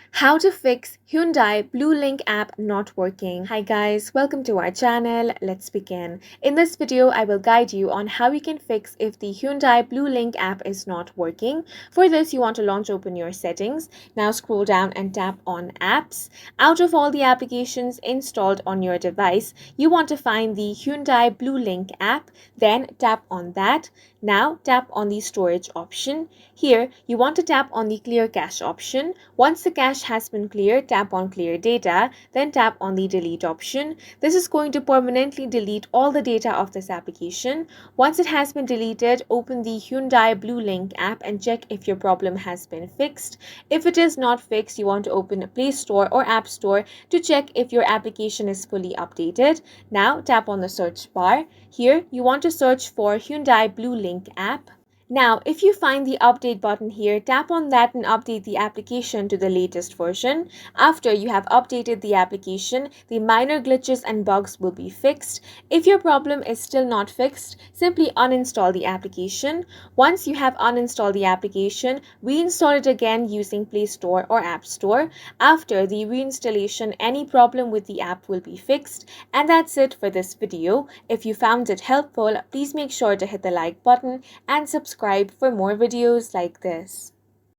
How to fix Hyundai Bluelink app not working. Hi guys, welcome to our channel. Let's begin. In this video, I will guide you on how you can fix if the Hyundai Bluelink app is not working. For this, you want to open your settings. Now scroll down and tap on apps. Out of all the applications installed on your device, you want to find the Hyundai Bluelink app. Then tap on that. Now tap on the storage option. Here, you want to tap on the clear cache option. Once the cache has been cleared, tap on clear data, then tap on the delete option. This is going to permanently delete all the data of this application. Once it has been deleted, open the Hyundai Bluelink app and check if your problem has been fixed. If it is not fixed, you want to open Play Store or App Store to check if your application is fully updated. Now tap on the search bar. Here, you want to search for Hyundai Bluelink app. Now, if you find the update button here, tap on that and update the application to the latest version. After you have updated the application, the minor glitches and bugs will be fixed. If your problem is still not fixed, simply uninstall the application. Once you have uninstalled the application, reinstall it again using Play Store or App Store. After the reinstallation, any problem with the app will be fixed. And that's it for this video. If you found it helpful, please make sure to hit the like button and subscribe for more videos like this.